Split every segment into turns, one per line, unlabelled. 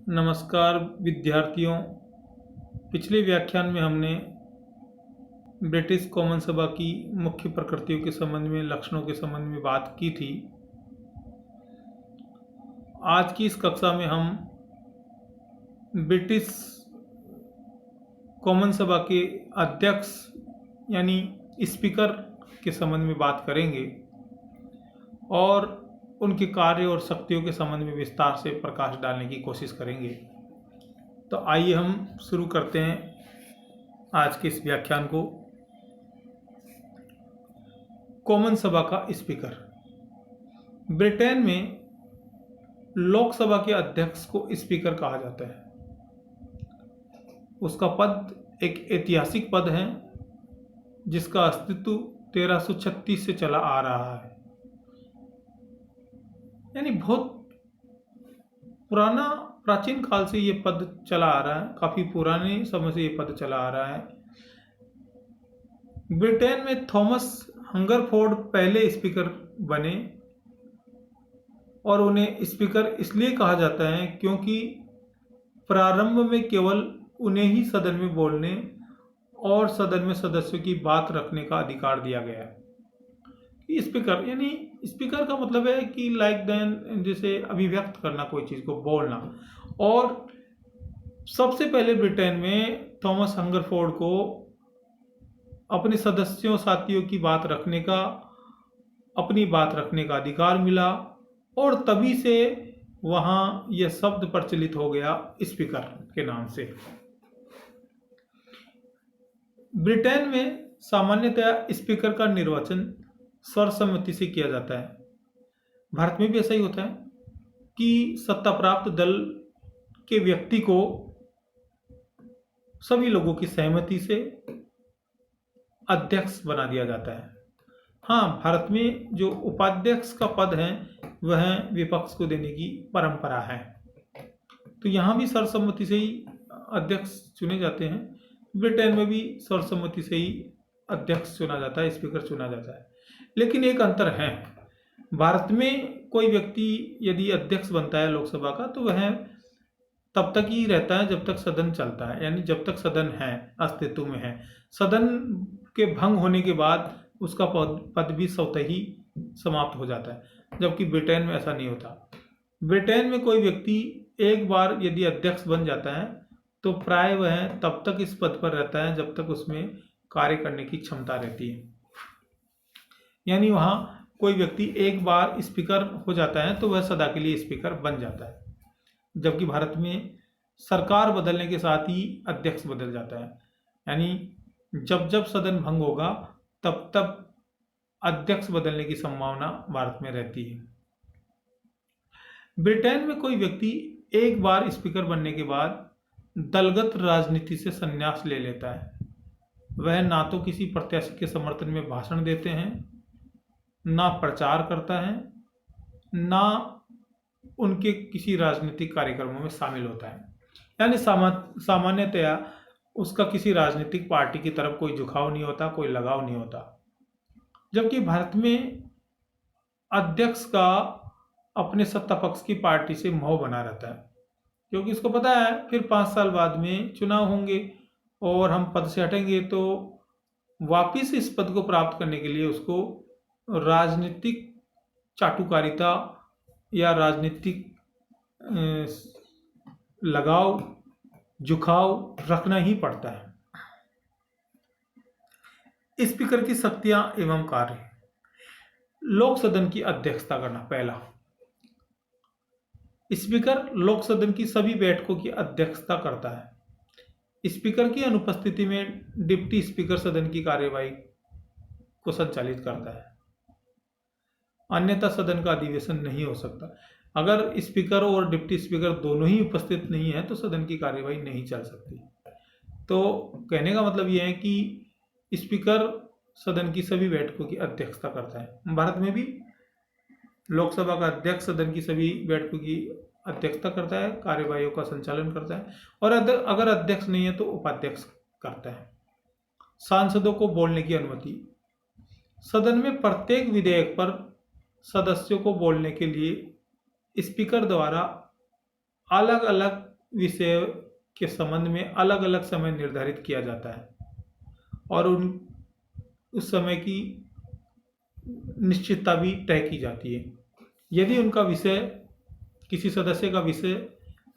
नमस्कार विद्यार्थियों। पिछले व्याख्यान में हमने ब्रिटिश कॉमन सभा की मुख्य प्रकृतियों के संबंध में, लक्षणों के संबंध में बात की थी। आज की इस कक्षा में हम ब्रिटिश कॉमन सभा के अध्यक्ष यानी स्पीकर के संबंध में बात करेंगे और उनके कार्य और शक्तियों के संबंध में विस्तार से प्रकाश डालने की कोशिश करेंगे। तो आइए हम शुरू करते हैं आज के इस व्याख्यान को। कॉमन सभा का स्पीकर। ब्रिटेन में लोकसभा के अध्यक्ष को स्पीकर कहा जाता है। उसका पद एक ऐतिहासिक पद है जिसका अस्तित्व 1336 से चला आ रहा है, यानी बहुत प्राचीन काल से ये पद चला आ रहा है। काफी पुराने समय से ये पद चला आ रहा है। ब्रिटेन में थॉमस हंगरफोर्ड पहले स्पीकर बने और उन्हें स्पीकर इसलिए कहा जाता है क्योंकि प्रारंभ में केवल उन्हें ही सदन में बोलने और सदन में सदस्यों की बात रखने का अधिकार दिया गया है। स्पीकर यानी स्पीकर का मतलब है कि लाइक देन, जैसे अभिव्यक्त करना कोई चीज़ को, बोलना। और सबसे पहले ब्रिटेन में थॉमस हंगरफोर्ड को अपने सदस्यों साथियों की बात रखने का, अपनी बात रखने का अधिकार मिला और तभी से वहाँ यह शब्द प्रचलित हो गया स्पीकर के नाम से। ब्रिटेन में सामान्यतया स्पीकर का निर्वाचन सर्वसम्मति से किया जाता है। भारत में भी ऐसा ही होता है कि सत्ता प्राप्त दल के व्यक्ति को सभी लोगों की सहमति से अध्यक्ष बना दिया जाता है। हाँ, भारत में जो उपाध्यक्ष का पद है वह विपक्ष को देने की परंपरा है, तो यहाँ भी सर्वसम्मति से ही अध्यक्ष चुने जाते हैं। ब्रिटेन में भी सर्वसम्मति से ही अध्यक्ष चुना जाता है, स्पीकर चुना जाता है। लेकिन एक अंतर है, भारत में कोई व्यक्ति यदि अध्यक्ष बनता है लोकसभा का तो वह तब तक ही रहता है जब तक सदन चलता है, यानी जब तक सदन है, अस्तित्व में है। सदन के भंग होने के बाद उसका पद भी स्वतः ही समाप्त हो जाता है, जबकि ब्रिटेन में ऐसा नहीं होता। ब्रिटेन में कोई व्यक्ति एक बार यदि अध्यक्ष बन जाता है तो प्राय वह तब तक इस पद पर रहता है जब तक उसमें कार्य करने की क्षमता रहती है। यानी वहाँ कोई व्यक्ति एक बार स्पीकर हो जाता है तो वह सदा के लिए स्पीकर बन जाता है, जबकि भारत में सरकार बदलने के साथ ही अध्यक्ष बदल जाता है। यानी जब जब सदन भंग होगा तब तब अध्यक्ष बदलने की संभावना भारत में रहती है। ब्रिटेन में कोई व्यक्ति एक बार स्पीकर बनने के बाद दलगत राजनीति से संन्यास ले लेता है। वह ना तो किसी प्रत्याशी के समर्थन में भाषण देते हैं, ना प्रचार करता है, ना उनके किसी राजनीतिक कार्यक्रमों में शामिल होता है। यानी सामान्यतया उसका किसी राजनीतिक पार्टी की तरफ कोई झुकाव नहीं होता, कोई लगाव नहीं होता। जबकि भारत में अध्यक्ष का अपने सत्ता पक्ष की पार्टी से मोह बना रहता है, क्योंकि उसको पता है फिर 5 साल बाद में चुनाव होंगे और हम पद से हटेंगे, तो वापिस इस पद को प्राप्त करने के लिए उसको राजनीतिक चाटुकारिता या राजनीतिक लगाव, झुकाव रखना ही पड़ता है। स्पीकर की शक्तियां एवं कार्य। लोक सदन की अध्यक्षता करना। पहला, स्पीकर लोक सदन की सभी बैठकों की अध्यक्षता करता है। स्पीकर की अनुपस्थिति में डिप्टी स्पीकर सदन की कार्यवाही को संचालित करता है, अन्यथा सदन का अधिवेशन नहीं हो सकता। अगर स्पीकर और डिप्टी स्पीकर दोनों ही उपस्थित नहीं है तो सदन की कार्यवाही नहीं चल सकती। तो कहने का मतलब यह है कि स्पीकर सदन की सभी बैठकों की अध्यक्षता करता है। भारत में भी लोकसभा का अध्यक्ष सदन की सभी बैठकों की अध्यक्षता करता है, कार्यवाहियों का संचालन करता है, और अगर अध्यक्ष नहीं है तो उपाध्यक्ष करता है। सांसदों को बोलने की अनुमति। सदन में प्रत्येक विधेयक पर सदस्यों को बोलने के लिए स्पीकर द्वारा अलग अलग विषय के संबंध में अलग अलग समय निर्धारित किया जाता है और उस समय की निश्चितता भी तय की जाती है। यदि उनका विषय, किसी सदस्य का विषय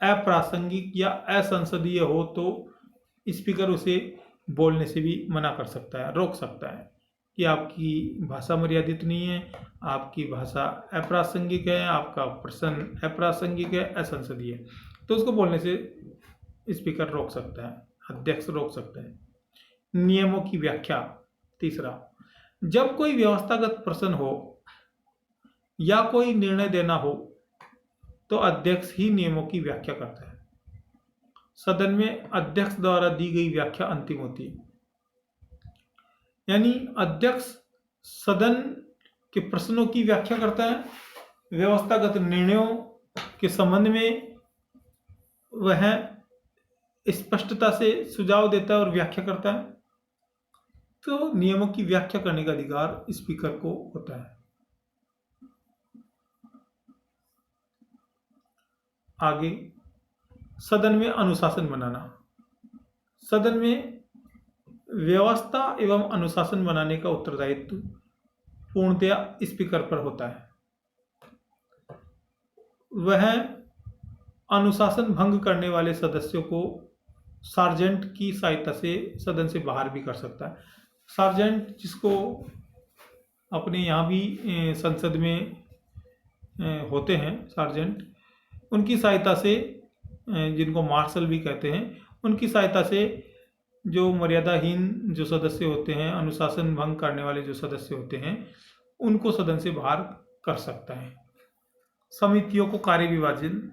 अप्रासंगिक या असंसदीय हो तो स्पीकर उसे बोलने से भी मना कर सकता है, रोक सकता है कि आपकी भाषा मर्यादित नहीं है, आपकी भाषा अप्रासंगिक है, आपका प्रश्न अप्रासंगिक है, असंसदीय है, तो उसको बोलने से स्पीकर रोक सकता है, अध्यक्ष रोक सकता है। नियमों की व्याख्या। तीसरा, जब कोई व्यवस्थागत प्रश्न हो या कोई निर्णय देना हो तो अध्यक्ष ही नियमों की व्याख्या करता है। सदन में अध्यक्ष द्वारा दी गई व्याख्या अंतिम होती है। यानी अध्यक्ष सदन के प्रश्नों की व्याख्या करता है, व्यवस्थागत निर्णयों के संबंध में वह स्पष्टता से सुझाव देता है और व्याख्या करता है। तो नियमों की व्याख्या करने का अधिकार स्पीकर को होता है। आगे, सदन में अनुशासन बनाना। सदन में व्यवस्था एवं अनुशासन बनाने का उत्तरदायित्व पूर्णतया स्पीकर पर होता है। वह अनुशासन भंग करने वाले सदस्यों को सार्जेंट की सहायता से सदन से बाहर भी कर सकता है। सार्जेंट, जिसको अपने यहाँ भी संसद में होते हैं सार्जेंट, उनकी सहायता से, जिनको मार्शल भी कहते हैं, उनकी सहायता से जो मर्यादाहीन जो सदस्य होते हैं, अनुशासन भंग करने वाले जो सदस्य होते हैं, उनको सदन से बाहर कर सकता है। समितियों को कार्य विभाजन,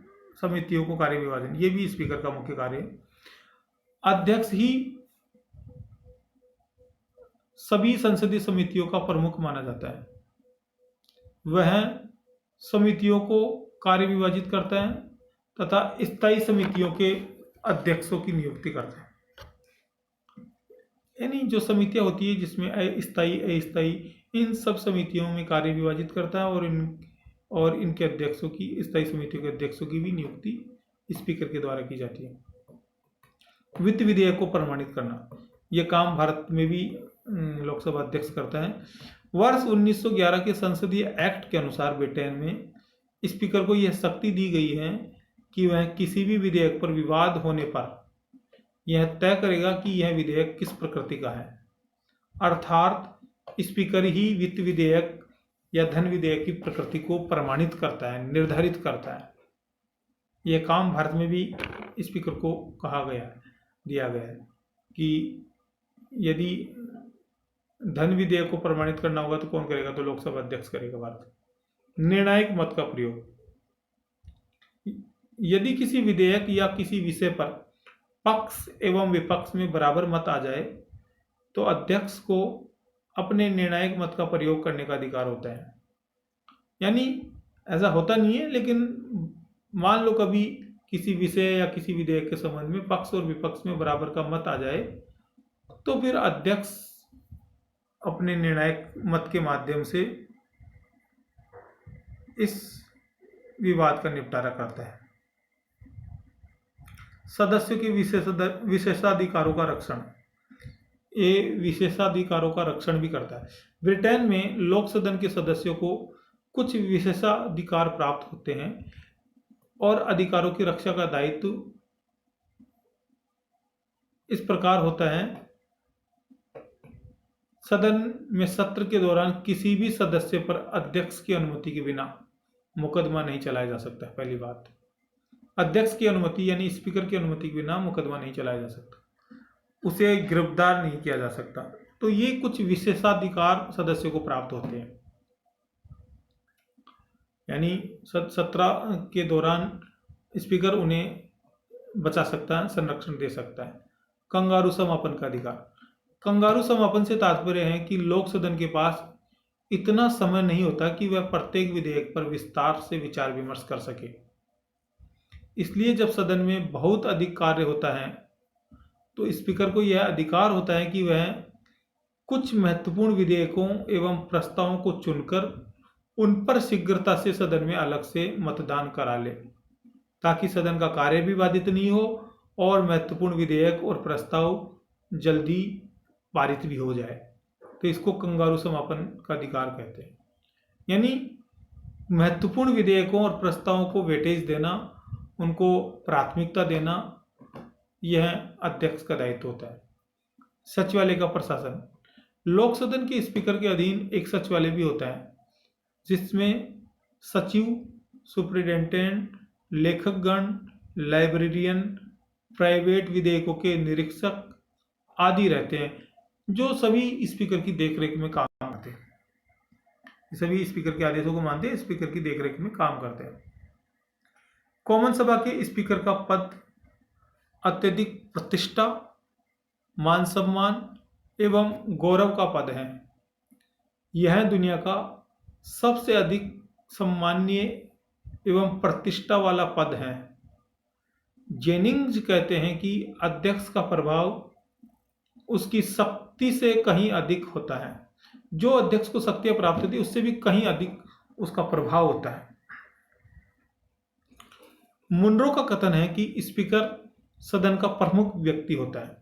ये भी स्पीकर का मुख्य कार्य है। अध्यक्ष ही सभी संसदीय समितियों का प्रमुख माना जाता है। वह समितियों को कार्य विभाजित करता है तथा स्थायी समितियों के अध्यक्षों की नियुक्ति करता है। यानी जो समितियां होती है जिसमें स्थायी अस्थायी, इन सब समितियों में कार्य विभाजित करता है और इनके अध्यक्षों की, स्थायी समितियों के अध्यक्षों की भी नियुक्ति स्पीकर के द्वारा की जाती है। वित्त विधेयक को प्रमाणित करना, यह काम भारत में भी लोकसभा अध्यक्ष करता है। वर्ष 1911 के संसदीय एक्ट के अनुसार ब्रिटेन में स्पीकर को यह शक्ति दी गई है कि वह किसी भी विधेयक पर विवाद होने पर यह तय करेगा कि यह विधेयक किस प्रकृति का है। अर्थात स्पीकर ही वित्त विधेयक या धन विधेयक की प्रकृति को प्रमाणित करता है, निर्धारित करता है। यह काम भारत में भी स्पीकर को दिया गया है कि यदि धन विधेयक को प्रमाणित करना होगा तो कौन करेगा, तो लोकसभा अध्यक्ष करेगा भारत। निर्णायक मत का प्रयोग, यदि किसी विधेयक या किसी विषय पर पक्ष एवं विपक्ष में बराबर मत आ जाए तो अध्यक्ष को अपने निर्णायक मत का प्रयोग करने का अधिकार होता है। यानी ऐसा होता नहीं है, लेकिन मान लो कभी किसी विषय या किसी विधेयक के संबंध में पक्ष और विपक्ष में बराबर का मत आ जाए तो फिर अध्यक्ष अपने निर्णायक मत के माध्यम से इस विवाद का निपटारा करता है। सदस्यों के विशेषाधिकारों का रक्षण, ये विशेषाधिकारों का रक्षण भी करता है। ब्रिटेन में लोक सदन के सदस्यों को कुछ विशेषाधिकार प्राप्त होते हैं और अधिकारों की रक्षा का दायित्व इस प्रकार होता है। सदन में सत्र के दौरान किसी भी सदस्य पर अध्यक्ष की अनुमति के बिना मुकदमा नहीं चलाया जा सकता। पहली बात, अध्यक्ष की अनुमति यानी स्पीकर की अनुमति के बिना मुकदमा नहीं चलाया जा सकता, उसे गिरफ्तार नहीं किया जा सकता। तो ये कुछ विशेषाधिकार सदस्यों को प्राप्त होते हैं। यानी सत्र के दौरान स्पीकर उन्हें बचा सकता है, संरक्षण दे सकता है। कंगारू समापन का अधिकार, कंगारू समापन से तात्पर्य है कि लोक सदन के पास इतना समय नहीं होता कि वह प्रत्येक विधेयक पर विस्तार से विचार विमर्श कर सके। इसलिए जब सदन में बहुत अधिक कार्य होता है तो स्पीकर को यह अधिकार होता है कि वह कुछ महत्वपूर्ण विधेयकों एवं प्रस्तावों को चुनकर उन पर शीघ्रता से सदन में अलग से मतदान करा ले, ताकि सदन का कार्य भी बाधित नहीं हो और महत्वपूर्ण विधेयक और प्रस्ताव जल्दी पारित भी हो जाए। तो इसको कंगारू समापन का अधिकार कहते हैं। यानी महत्वपूर्ण विधेयकों और प्रस्तावों को वेटेज देना, उनको प्राथमिकता देना, यह अध्यक्ष का दायित्व होता है। सचिवालय का प्रशासन, लोक सदन के स्पीकर के अधीन एक सचिवालय भी होता है जिसमें सचिव, सुप्रिंटेंडेंट, लेखकगण, लाइब्रेरियन, प्राइवेट विधेयकों के निरीक्षक आदि रहते हैं, जो सभी स्पीकर की देखरेख में काम करते हैं। सभी स्पीकर के आदेशों को मानते हैं, स्पीकर की देखरेख में काम करते हैं। कॉमन सभा के स्पीकर का पद अत्यधिक प्रतिष्ठा, मान सम्मान एवं गौरव का पद है। यह दुनिया का सबसे अधिक सम्मानीय एवं प्रतिष्ठा वाला पद है। जेनिंग्स कहते हैं कि अध्यक्ष का प्रभाव उसकी शक्ति से कहीं अधिक होता है। जो अध्यक्ष को शक्तियां प्राप्त होती है उससे भी कहीं अधिक उसका प्रभाव होता है। मुनरो का कथन है कि स्पीकर सदन का प्रमुख व्यक्ति होता है,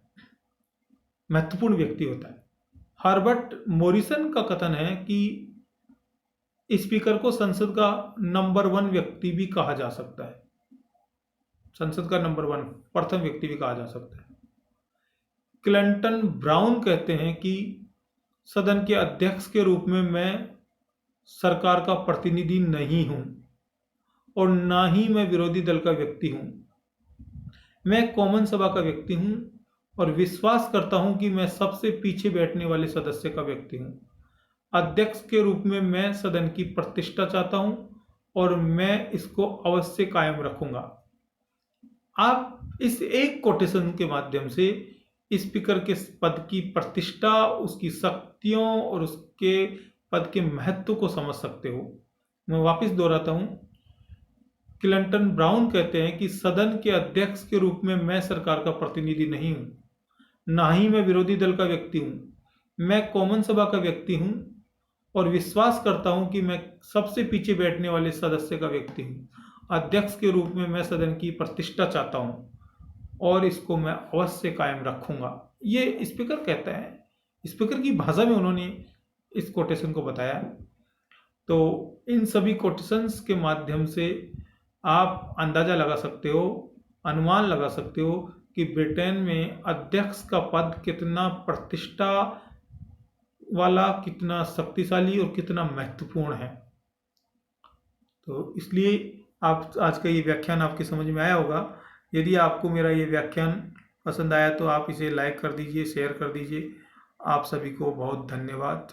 महत्वपूर्ण व्यक्ति होता है। हर्बर्ट मॉरिसन का कथन है कि स्पीकर को संसद का नंबर 1 व्यक्ति भी कहा जा सकता है। संसद का नंबर 1 प्रथम व्यक्ति भी कहा जा सकता है। क्लिंटन ब्राउन कहते हैं कि सदन के अध्यक्ष के रूप में मैं सरकार का प्रतिनिधि नहीं हूं और ना ही मैं विरोधी दल का व्यक्ति हूं। मैं कॉमन सभा का व्यक्ति हूं और विश्वास करता हूं कि मैं सबसे पीछे बैठने वाले सदस्य का व्यक्ति हूं। अध्यक्ष के रूप में मैं सदन की प्रतिष्ठा चाहता हूं और मैं इसको अवश्य कायम रखूंगा। आप इस एक कोटेशन के माध्यम से स्पीकर के पद की प्रतिष्ठा, उसकी शक्तियों और उसके पद के महत्व को समझ सकते हो। मैं वापस दोहराता हूं। क्लिंटन ब्राउन कहते हैं कि सदन के अध्यक्ष के रूप में मैं सरकार का प्रतिनिधि नहीं हूं, ना ही मैं विरोधी दल का व्यक्ति हूं। मैं कॉमन सभा का व्यक्ति हूं और विश्वास करता हूं कि मैं सबसे पीछे बैठने वाले सदस्य का व्यक्ति हूं। अध्यक्ष के रूप में मैं सदन की प्रतिष्ठा चाहता हूं और इसको मैं अवश्य कायम रखूंगा। ये स्पीकर कहता है। स्पीकर की भाषा में उन्होंने इस कोटेशन को बताया। तो इन सभी कोटेशंस के माध्यम से आप अंदाजा लगा सकते हो, अनुमान लगा सकते हो कि ब्रिटेन में अध्यक्ष का पद कितना प्रतिष्ठा वाला, कितना शक्तिशाली और कितना महत्वपूर्ण है। तो इसलिए आप आज का ये व्याख्यान आपके समझ में आया होगा। यदि आपको मेरा ये व्याख्यान पसंद आया तो आप इसे लाइक कर दीजिए, शेयर कर दीजिए। आप सभी को बहुत धन्यवाद।